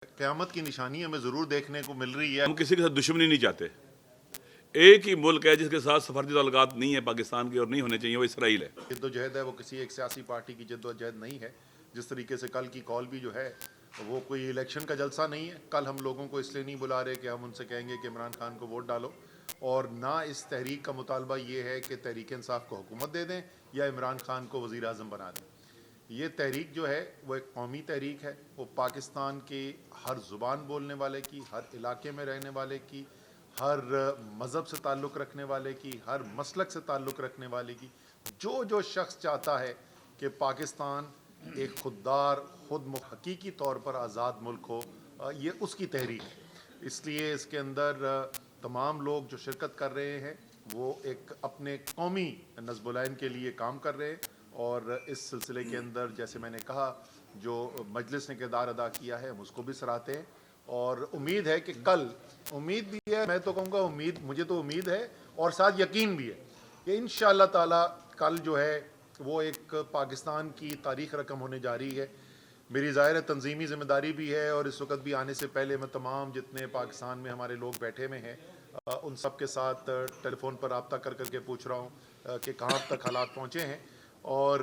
क़यामत की निशानी हमें ज़रूर देखने को मिल रही है। हम किसी के साथ दुश्मनी नहीं चाहते। एक ही मुल्क है जिसके साथ सफारती ताल्लुकात नहीं है पाकिस्तान की और नहीं होने चाहिए, वो इसराइल है। जद्दोजहद है वो किसी एक सियासी पार्टी की जद्दोजहद नहीं है। जिस तरीके से कल की कॉल भी जो है वो कोई इलेक्शन का जलसा नहीं है। कल हम लोगों को इसलिए नहीं बुला रहे कि हम उनसे कहेंगे कि इमरान खान को वोट डालो, और ना इस तहरीक का मुतालबा ये है कि तहरीक इंसाफ को हुकूमत दे दें या इमरान खान को वज़ीर आज़म बना दें। ये तहरीक जो है वो एक कौमी तहरीक है। वो पाकिस्तान के हर ज़ुबान बोलने वाले की, हर इलाके में रहने वाले की, हर मज़हब से ताल्लुक़ रखने वाले की, हर मसलक से ताल्लुक़ रखने वाले की, जो शख्स चाहता है कि पाकिस्तान एक खुददार खुद हकीकी तौर पर आज़ाद मुल्क हो, ये उसकी तहरीक है। इसलिए इसके अंदर तमाम लोग जो शिरकत कर रहे हैं वो एक अपने कौमी नज़्ब-उल-ऐन के लिए काम कर रहे हैं, और इस सिलसिले के अंदर जैसे मैंने कहा जो मजलिस ने किरदार अदा किया है हम उसको भी सराहते हैं। और उम्मीद है कि कल, उम्मीद भी है, मैं तो कहूँगा उम्मीद, मुझे तो उम्मीद है और साथ यकीन भी है कि इंशाअल्लाह ताला कल जो है वो एक पाकिस्तान की तारीख़ रकम होने जा रही है। मेरी ज़ाहिर है तंजीमी ज़िम्मेदारी भी है, और इस वक्त भी आने से पहले मैं तमाम जितने पाकिस्तान में हमारे लोग बैठे हुए हैं उन सब के साथ टेलीफोन पर रब्ता कर करके पूछ रहा हूँ कि कहाँ तक हालात पहुँचे हैं और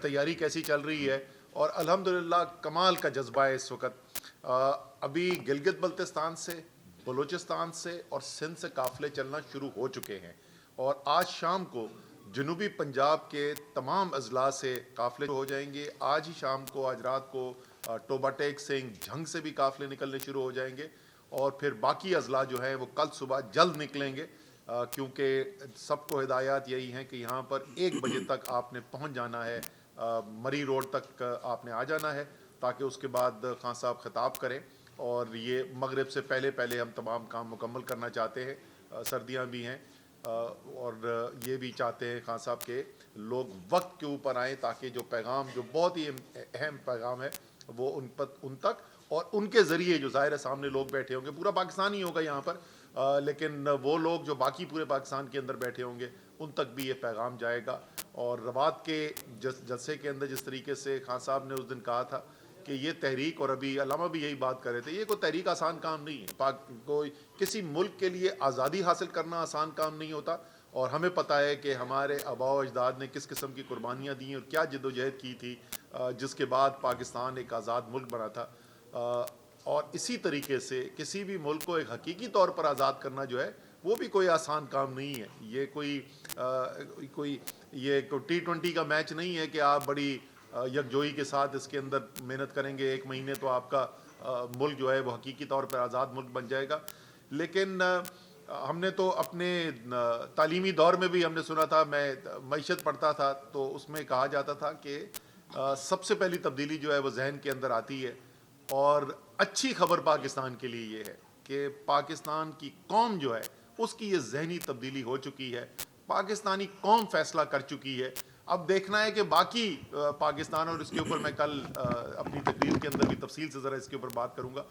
तैयारी कैसी चल रही है। और अल्हम्दुलिल्लाह कमाल का जज्बा है इस वक्त। अभी गिलगित बल्तिस्तान से, बलूचिस्तान से और सिंध से काफ़िले चलना शुरू हो चुके हैं, और आज शाम को जनूबी पंजाब के तमाम अजला से काफ़िले हो जाएंगे। आज ही शाम को, आज रात को टोबा टेक सिंह झंग से भी काफ़िले निकलने शुरू हो जाएंगे, और फिर बाकी अजला जो है वो कल सुबह जल्द निकलेंगे, क्योंकि सबको हिदायत यही है कि यहाँ पर 1 बजे तक आपने पहुँच जाना है, मरी रोड तक आपने आ जाना है, ताकि उसके बाद खान साहब खिताब करें। और ये मगरिब से पहले पहले हम तमाम काम मुकम्मल करना चाहते हैं। सर्दियाँ भी हैं और ये भी चाहते हैं खान साहब के लोग वक्त के ऊपर आएँ, ताकि जो पैगाम, जो बहुत ही अहम पैगाम है, वो उन तक और उनके ज़रिए जो ज़ाहिर है सामने लोग बैठे होंगे, पूरा पाकिस्तान ही होगा यहाँ पर, लेकिन वो लोग जो बाकी पूरे पाकिस्तान के अंदर बैठे होंगे उन तक भी ये पैगाम जाएगा। और रवात के जलसे के अंदर जिस तरीके से खान साहब ने उस दिन कहा था कि ये तहरीक, और अभी अल्लामा भी यही बात कर रहे थे, ये कोई तहरीक आसान काम नहीं है। कोई किसी मुल्क के लिए आज़ादी हासिल करना आसान काम नहीं होता, और हमें पता है कि हमारे आबा व अजदाद ने किस किस्म की कुर्बानियाँ दी और क्या जद्दोजहद की थी, जिसके बाद पाकिस्तान एक आज़ाद मुल्क बना था। और इसी तरीके से किसी भी मुल्क को एक हकीकी तौर पर आज़ाद करना जो है वो भी कोई आसान काम नहीं है। ये कोई T20 का मैच नहीं है कि आप बड़ी यकजोई के साथ इसके अंदर मेहनत करेंगे, 1 महीने तो आपका मुल्क जो है वो हकीकी तौर पर आज़ाद मुल्क बन जाएगा। लेकिन हमने तो अपने तालीमी दौर में भी हमने सुना था, मैं मईशत पढ़ता था तो उसमें कहा जाता था कि सबसे पहली तब्दीली जो है वो जहन के अंदर आती है, और अच्छी खबर पाकिस्तान के लिए ये है कि पाकिस्तान की कौम जो है उसकी ये जहनी तब्दीली हो चुकी है। पाकिस्तानी कौम फैसला कर चुकी है। अब देखना है कि बाकी पाकिस्तान, और इसके ऊपर मैं कल अपनी तकरीर के अंदर भी तफसील से ज़रा इसके ऊपर बात करूँगा,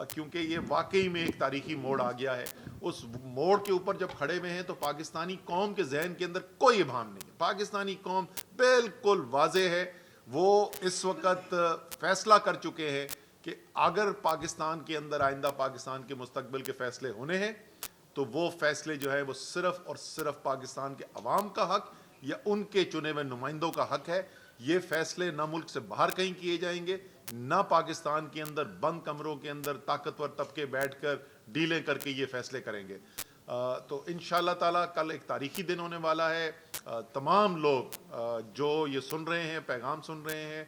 क्योंकि ये वाकई में एक तारीखी मोड़ आ गया है। उस मोड़ के ऊपर जब खड़े हुए हैं तो पाकिस्तानी कौम के जहन के अंदर कोई इबाहम नहीं है। पाकिस्तानी कौम बिल्कुल वाज़े है, वो इस वक्त फ़ैसला कर चुके हैं कि अगर पाकिस्तान के अंदर आइंदा पाकिस्तान के मुस्तकबिल के फ़ैसले होने हैं तो वो फ़ैसले जो है वो सिर्फ़ और सिर्फ़ पाकिस्तान के अवाम का हक या उनके चुने हुए नुमाइंदों का हक है। ये फ़ैसले ना मुल्क से बाहर कहीं किए जाएंगे, ना पाकिस्तान के अंदर बंद कमरों के अंदर ताकतवर तबके बैठकर डीलें करके ये फ़ैसले करेंगे। तो इंशाअल्लाह ताला कल एक तारीखी दिन होने वाला है। तमाम लोग जो ये सुन रहे हैं, पैगाम सुन रहे हैं,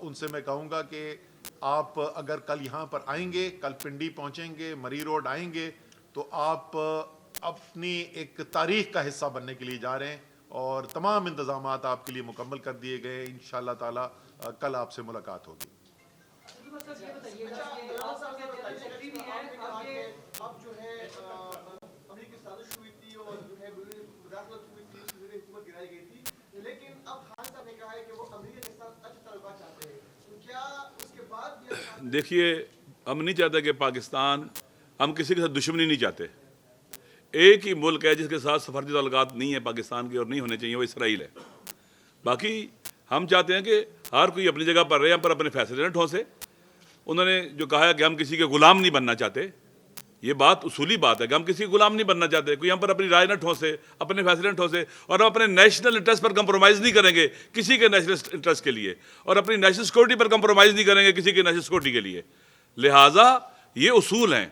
उनसे मैं कहूँगा कि आप अगर कल यहाँ पर आएंगे, कल पिंडी पहुँचेंगे, मरी रोड आएंगे, तो आप अपनी एक तारीख़ का हिस्सा बनने के लिए जा रहे हैं, और तमाम इंतज़ामात आपके लिए मुकम्मल कर दिए गए। इंशाअल्लाह ताला कल आपसे मुलाकात होगी। देखिए, हम नहीं चाहते कि पाकिस्तान, हम किसी के साथ दुश्मनी नहीं चाहते। एक ही मुल्क है जिसके साथ सफारती ताल्लुकात नहीं है पाकिस्तान की और नहीं होने चाहिए, वो इसराइल है। बाकी हम चाहते हैं कि हर कोई अपनी जगह पर रहे, हम पर अपने फैसले न ठोंसे। انہوں نے جو کہا ہے کہ ہم کسی کے غلام نہیں بننا چاہتے، یہ بات اصولی بات ہے کہ ہم کسی کے غلام نہیں بننا چاہتے، کوئی ہم پر اپنی رائے نہ ٹھونسے، اپنے فیصلے نہ ٹھونسے، اور ہم اپنے نیشنل انٹرسٹ پر کمپرومائز نہیں کریں گے کسی کے نیشنل انٹرسٹ کے لیے، اور اپنی نیشنل سیکورٹی پر کمپرومائز نہیں کریں گے کسی کے نیشنل سیکورٹی کے لیے. لہٰذا یہ اصول ہیں.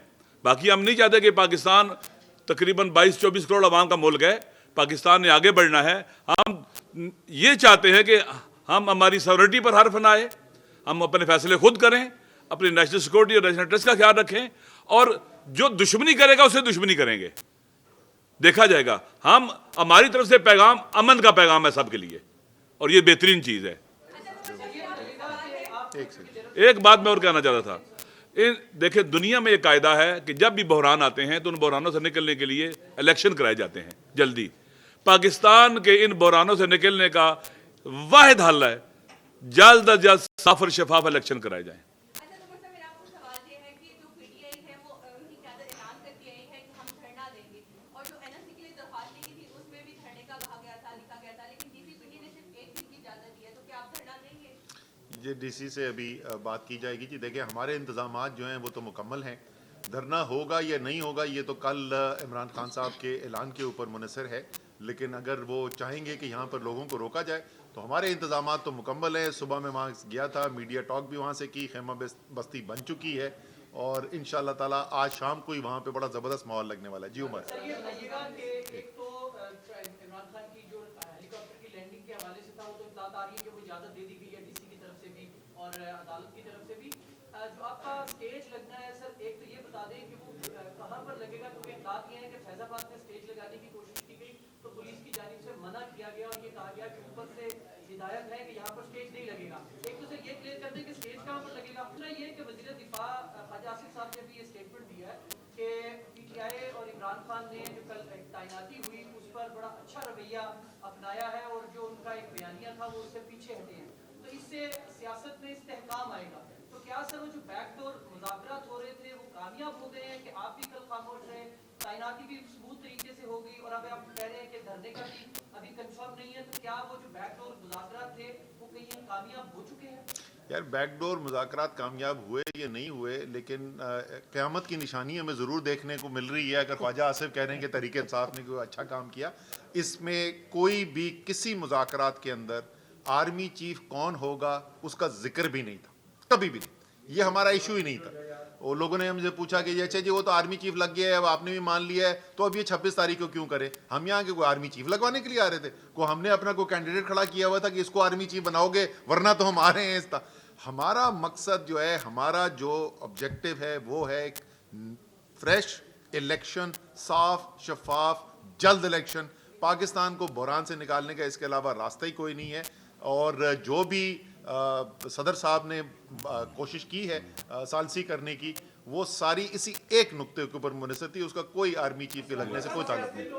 باقی ہم نہیں چاہتے کہ پاکستان تقریباً 22-24 کروڑ عوام کا ملک ہے، پاکستان نے آگے بڑھنا ہے. ہم یہ چاہتے ہیں کہ ہم ہماری سیکورٹی پر حرف نہ آئے، ہم اپنے فیصلے خود کریں، اپنی نیشنل سیکورٹی اور نیشنل انٹرسٹ کا خیال رکھیں، اور جو دشمنی کرے گا اسے دشمنی کریں گے، دیکھا جائے گا. ہماری طرف سے پیغام امن کا پیغام ہے سب کے لیے، اور یہ بہترین چیز ہے. ایک بات میں اور کہنا چاہتا تھا، دیکھیں دنیا میں ایک قاعدہ ہے کہ جب بھی بحران آتے ہیں تو ان بحرانوں سے نکلنے کے لیے الیکشن کرائے جاتے ہیں جلدی. پاکستان کے ان بحرانوں سے نکلنے کا واحد حل ہے جلد از جلد صاف اور شفاف الیکشن کرائے جائیں. یہ ڈی سی سے ابھی بات کی جائے گی. جی دیکھیں ہمارے انتظامات جو ہیں وہ تو مکمل ہیں. دھرنا ہوگا یا نہیں ہوگا یہ تو کل عمران خان صاحب کے اعلان کے اوپر منحصر ہے، لیکن اگر وہ چاہیں گے کہ یہاں پر لوگوں کو روکا جائے تو ہمارے انتظامات تو مکمل ہیں. صبح میں وہاں گیا تھا، میڈیا ٹاک بھی وہاں سے کی، خیمہ بستی بن چکی ہے، اور انشاءاللہ تعالیٰ آج شام کو ہی وہاں پہ بڑا زبردست ماحول لگنے والا ہے. جی عمر اور عدالت کی طرف سے بھی جو آپ کا سٹیج لگنا ہے سر، ایک تو یہ بتا دیں کہ وہ کہاں پر لگے گا، کیونکہ بات یہ ہے کہ فیض آباد میں سٹیج لگانے کی کوشش کی گئی تو پولیس کی جانب سے منع کیا گیا اور یہ کہا گیا کہ اوپر سے ہدایت ہے کہ یہاں پر سٹیج نہیں لگے گا. ایک تو سر یہ کلیئر کر دیں کہ سٹیج کہاں پر لگے گا. دوسرا یہ کہ وزیر دفاع خواجہ آصف صاحب نے بھی یہ اسٹیٹمنٹ دیا ہے کہ پی ٹی آئی اور عمران خان نے جو کل تعیناتی ہوئی اس پر بڑا اچھا رویہ اپنایا ہے، اور جو ان کا ایک بیانیہ تھا وہ اس سے پیچھے ہٹے ہیں، تو اس سے سیاست میں استحکام آئے گا. تو کیا سر وہ جو بیک ڈور مذاکرات ہو رہے تھے وہ کامیاب ہو گئے ہیں کہ آپ بھی کل خاموش رہے، تعیناتی بھی سموتھ طریقے سے ہوگی، اور اب آپ کہہ رہے ہیں کہ دھرنے کا بھی ابھی کنفرم نہیں ہے، تو کیا وہ جو بیک ڈور مذاکرات تھے وہ کہیں کامیاب ہو چکے ہیں؟ یار بیک ڈور مذاکرات کامیاب ہوئے یا نہیں ہوئے، لیکن قیامت کی نشانی ہمیں ضرور دیکھنے کو مل رہی ہے. اگر خواجہ آصف کہہ رہے ہیں کہ تحریک انصاف نے کوئی اچھا کام کیا، اس میں کوئی بھی کسی مذاکرات کے اندر آرمی چیف کون ہوگا اس کا ذکر بھی نہیں تھا، کبھی بھی نہیں. یہ ہمارا ایشو ہی نہیں تھا. وہ لوگوں نے ہم سے پوچھا کہ اچھا جی وہ تو آرمی چیف لگ گیا ہے، اب آپ نے بھی مان لیا ہے، تو اب یہ 26 تاریخ کو کیوں کرے؟ ہم یہاں کے کوئی آرمی چیف لگوانے کے لیے آ رہے تھے؟ کوئی ہم نے اپنا کوئی کینڈیڈیٹ کھڑا کیا ہوا تھا کہ اس کو آرمی چیف بناؤ گے ورنہ تو ہم آ رہے ہیں اس طرح. ہمارا مقصد جو ہے، ہمارا جو آبجیکٹو ہے وہ ہے ایک فریش الیکشن، صاف شفاف جلد الیکشن. پاکستان کو بحران سے نکالنے کا اس کے علاوہ راستہ ہی کوئی نہیں ہے. اور جو بھی صدر صاحب نے کوشش کی ہے ثالثی کرنے کی، وہ ساری اسی ایک نقطے کے اوپر منحصر تھی، اس کا کوئی آرمی چیف کے لگنے سے کوئی تعلق نہیں.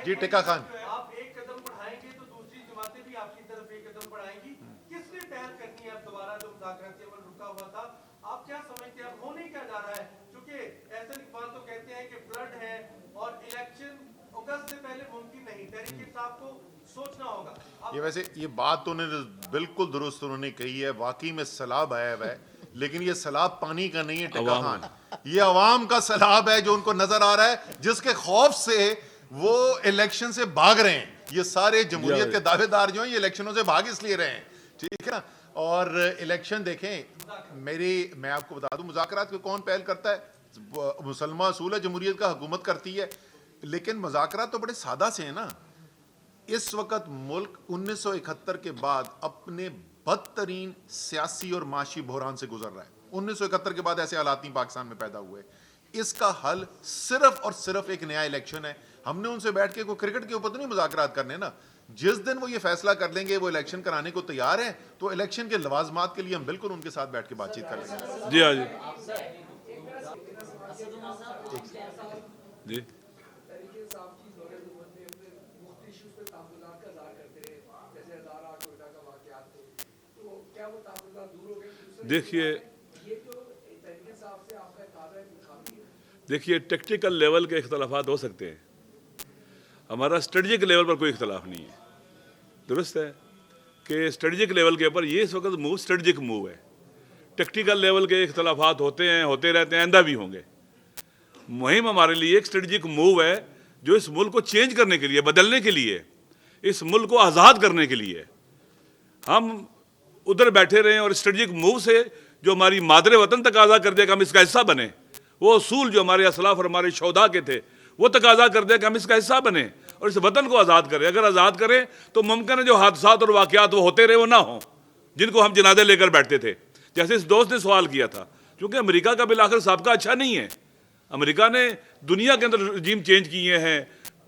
جی ٹکا خان، آپ ایک قدم بڑھائیں گے تو دوسری جماعتیں بھی آپ کی طرف ایک قدم بڑھائیں گی. کس نے پہل کرنی ہے اب دوبارہ جو مذاکراتی عمل رکا ہوا تھا؟ آپ کیا سمجھتے ہیں اب ہونے کیا جا رہا ہے؟ کیونکہ احسن اقبال تو کہتے ہیں کہ فلڈ ہے اور الیکشن اگست سے پہلے ممکن نہیں. تحریک انصاف کو سوچنا ہوگا. یہ ویسے یہ بات تو انہوں نے بالکل درست انہوں نے کہی ہے. واقعی میں سیلاب آیا ہوا ہے، لیکن یہ سیلاب پانی کا نہیں ہے ٹکا خان، یہ عوام کا سیلاب ہے جو ان کو نظر آ رہا ہے، جس کے خوف سے وہ الیکشن سے بھاگ رہے ہیں. یہ سارے جمہوریت کے دعوے دار جو ہیں یہ الیکشنوں سے بھاگ اس لیے رہے ہیں، ٹھیک ہے نا. اور الیکشن دیکھیں، میں آپ کو بتا دوں مذاکرات کو کون پہل کرتا ہے؟ مسلمہ اصول ہے جمہوریت کا، حکومت کرتی ہے. لیکن مذاکرات تو بڑے سادہ سے ہیں نا. اس وقت ملک 1971 کے بعد اپنے بدترین سیاسی اور معاشی بحران سے گزر رہا ہے. 1971 کے بعد ایسے حالات نہیں پاکستان میں پیدا ہوئے. اس کا حل صرف اور صرف ایک نیا الیکشن ہے. ہم نے ان سے بیٹھ کے کوئی کرکٹ کے اوپر تو نہیں مذاکرات کرنے نا. جس دن وہ یہ فیصلہ کر لیں گے وہ الیکشن کرانے کو تیار ہیں تو الیکشن کے لوازمات کے لیے ہم بالکل ان کے ساتھ بیٹھ کے بات چیت کر لیں گے. جی ہاں جی جی دیکھیے ٹیکٹیکل لیول کے اختلافات ہو سکتے ہیں، ہمارا اسٹریٹجک لیول پر کوئی اختلاف نہیں ہے. درست ہے کہ اسٹریٹجک لیول کے اوپر یہ اس وقت موو اسٹریٹجک موو ہے. टेक्टिकल लेवल के इख्तलाफात होते हैं, होते रहते हैं, आइंदा भी होंगे। मुहिम हमारे लिए एक स्ट्रेटजिक मूव है जो इस मुल्क को चेंज करने के लिए, बदलने के लिए, इस मुल्क को आज़ाद करने के लिए हम उधर बैठे रहें और स्ट्रेटजिक मूव से जो हमारी मादरे वतन तकाजा कर दिया कि हम इसका हिस्सा बने, वो असूल जो हमारे असलाफ और हमारे शोधा के थे वो तकाजा कर दिया कि हम इसका हिस्सा बने और इस वतन को आज़ाद करें। अगर आज़ाद करें तो मुमकिन है जो हादसात और वाक़यात वो होते रहे वो ना हों जिनको हम जनादे लेकर बैठते थे। जैसे इस दोस्त ने सवाल किया था, क्योंकि अमेरिका का बिल आखिर साबिका अच्छा नहीं है। अमेरिका ने दुनिया के अंदर रजीम चेंज किए हैं,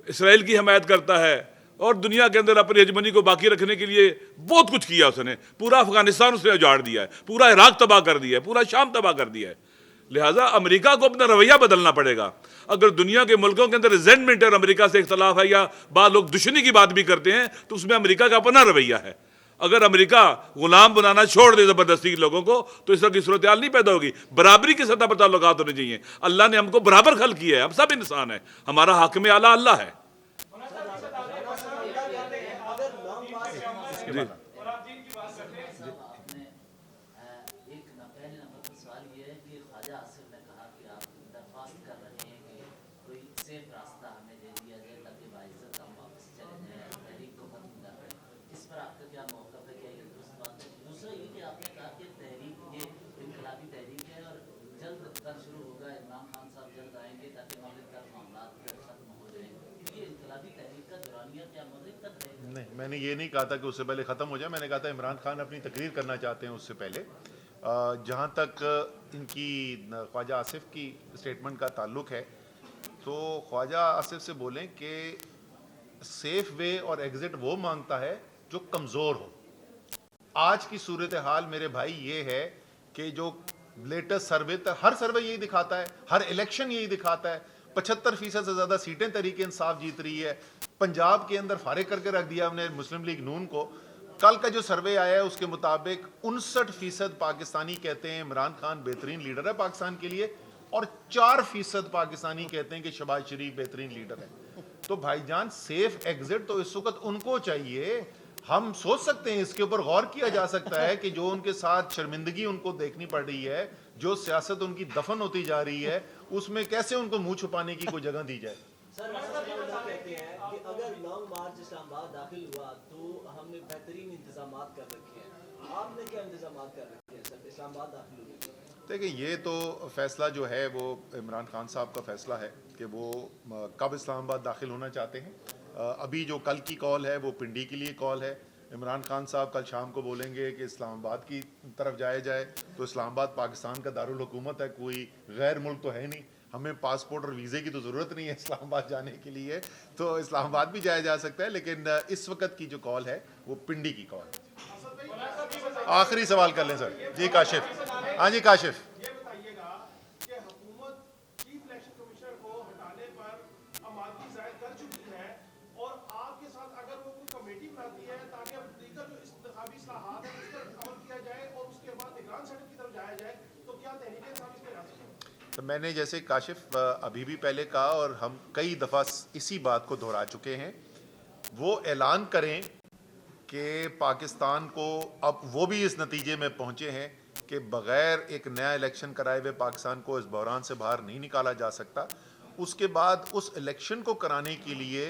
इसराइल की हमायत करता है और दुनिया के अंदर अपनी हेजमनी को बाकी रखने के लिए बहुत कुछ किया उसने। पूरा अफगानिस्तान उसने उजाड़ दिया है, पूरा इराक तबाह कर दिया है, पूरा शाम तबाह कर दिया है। लिहाजा अमेरिका को अपना रवैया बदलना पड़ेगा। अगर दुनिया के मुल्कों के अंदर रिजेंटमेंट और अमेरिका से इख्तलाफ है या बाद लोग दुश्मनी की बात भी करते हैं तो उसमें अमेरिका का अपना रवैया है। अगर अमेरिका गुलाम बनाना छोड़ दे ज़बरदस्ती लोगों को तो इस तरह की सूरत हाल नहीं पैदा होगी। बराबरी की सतह पर ताल्लुकात होने चाहिए। अल्लाह ने हमको बराबर खल्क किया है, हम सब इंसान हैं, हमारा हाकिम आला अल्लाह है। जी नहीं, मैंने ये नहीं कहा था कि उससे पहले ख़त्म हो जाए। मैंने कहा था इमरान खान अपनी तकरीर करना चाहते हैं उससे पहले। जहाँ तक इनकी ख्वाजा आसिफ की स्टेटमेंट का ताल्लुक है तो ख्वाजा आसिफ से बोलें कि सेफ वे और एग्ज़िट वो मांगता है जो कमज़ोर हो। आज की सूरत हाल मेरे भाई ये है कि जो लेटेस्ट सर्वे, हर सर्वे यही दिखाता है, हर इलेक्शन यही दिखाता है, 75% से ज़्यादा सीटें तहरीक इंसाफ जीत रही है। पंजाब के अंदर फारिग करके रख दिया हमने मुस्लिम लीग नून को। कल का जो सर्वे आया है उसके मुताबिक 59% पाकिस्तानी कहते हैं इमरान खान बेहतरीन लीडर है पाकिस्तान के लिए और 4% पाकिस्तानी कहते हैं कि शहबाज शरीफ बेहतरीन लीडर है। तो भाईजान सेफ एग्जिट तो इस वक्त उनको चाहिए। हम सोच सकते हैं, इसके ऊपर गौर किया जा सकता है कि जो उनके साथ शर्मिंदगी उनको देखनी पड़ रही है, जो सियासत उनकी दफन होती जा रही है, उसमें कैसे उनको मुंह छुपाने की कोई जगह दी जाए। सर कहते हैं कि अगर लॉन्ग मार्च इस्लामाबाद दाखिल हुआ तो हमने बेहतरीन इंतजामात कर रखे हैं। आपने क्या इंतजामात कर रखे हैं सर इस्लामाबाद दाखिल होने के? देखिए, ये तो फैसला जो है वो इमरान खान साहब का फैसला है कि वो कब इस्लामाबाद दाखिल होना चाहते हैं। अभी जो कल की कॉल है वो पिंडी के लिए कॉल है। इमरान खान साहब कल शाम को बोलेंगे कि इस्लामाबाद की तरफ जाया जाए, तो इस्लामाबाद पाकिस्तान का दारुल हुकूमत है, कोई गैर मुल्क तो है नहीं। हमें पासपोर्ट और वीज़े की तो ज़रूरत नहीं है इस्लामाबाद जाने के लिए, तो इस्लामाबाद भी जाया जा सकता है। लेकिन इस वक्त की जो कॉल है वो पिंडी की कॉल है। आखिरी सवाल कर लें सर। जी काशिफ। हाँ जी काशिफ। ये बताइएगा कि हुकूमत चीफ इलेक्शन कमिश्नर को हटाने पर आमादगी जाहिर कर चुकी है और आपके साथ अगर वो कोई कमेटी बनाती है ताकि अब दीगर जो इंतखाबी इस्लाहात है उस पर अमल किया जाए और उसके बाद निगरान सड़क की तरफ जाया जाए, तो क्या तहरीक इंसाफ इस पर राजी है? तो मैंने जैसे काशिफ अभी भी पहले कहा और हम कई दफ़ा इसी बात को दोहरा चुके हैं, वो ऐलान करें कि पाकिस्तान को, अब वो भी इस नतीजे में पहुँचे हैं कि बग़ैर एक नया इलेक्शन कराए हुए पाकिस्तान को इस बहरान से बाहर नहीं निकाला जा सकता। उसके बाद उस इलेक्शन को कराने के लिए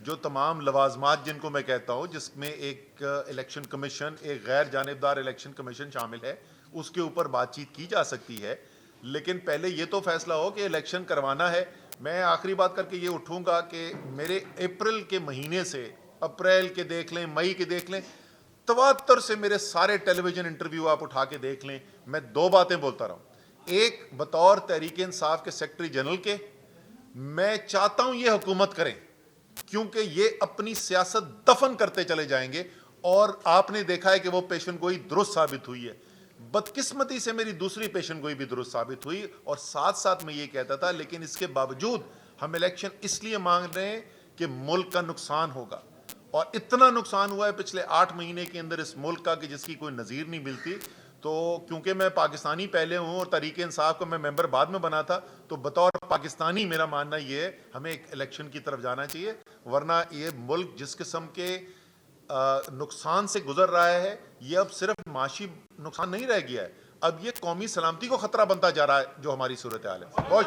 जो तमाम लवाजमात जिनको मैं कहता हूँ, जिसमें एक इलेक्शन कमीशन, एक गैर जानिबदार इलेक्शन कमीशन शामिल है, उसके ऊपर बातचीत की जा सकती है। लेकिन पहले ये तो फैसला हो कि इलेक्शन करवाना है। मैं आखिरी बात करके ये उठूँगा कि मेरे अप्रैल के महीने से, अप्रैल के देख लें, मई के देख लें, तवातर से मेरे सारे टेलीविज़न इंटरव्यू आप उठा के देख लें, मैं दो बातें बोलता रहा हूँ। एक, बतौर तहरीक इंसाफ के सेक्रेटरी जनरल के, मैं चाहता हूँ ये हुकूमत करें, क्योंकि ये अपनी सियासत दफन करते चले जाएंगे और आपने देखा है कि वो पेशन गोई दुरुस्त साबित हुई है। बदकिस्मती से मेरी दूसरी पेशन गोई भी दुरुस्त साबित हुई और साथ साथ मैं ये कहता था, लेकिन इसके बावजूद हम इलेक्शन इसलिए मांग रहे हैं कि मुल्क का नुकसान होगा और इतना नुकसान हुआ है पिछले 8 महीने के अंदर इस मुल्क का कि जिसकी कोई नज़ीर नहीं मिलती। तो क्योंकि मैं पाकिस्तानी पहले हूँ और तहरीक इंसाफ का मैं मेंबर बाद में बना था, तो बतौर पाकिस्तानी मेरा मानना ये है हमें एक इलेक्शन की तरफ जाना चाहिए, वरना ये मुल्क जिस किस्म के नुकसान से गुजर रहा है, ये अब सिर्फ माशी नुकसान नहीं रह गया है, اب یہ قومی سلامتی کو خطرہ بنتا جا رہا ہے جو ہماری صورتحال ہے. بہت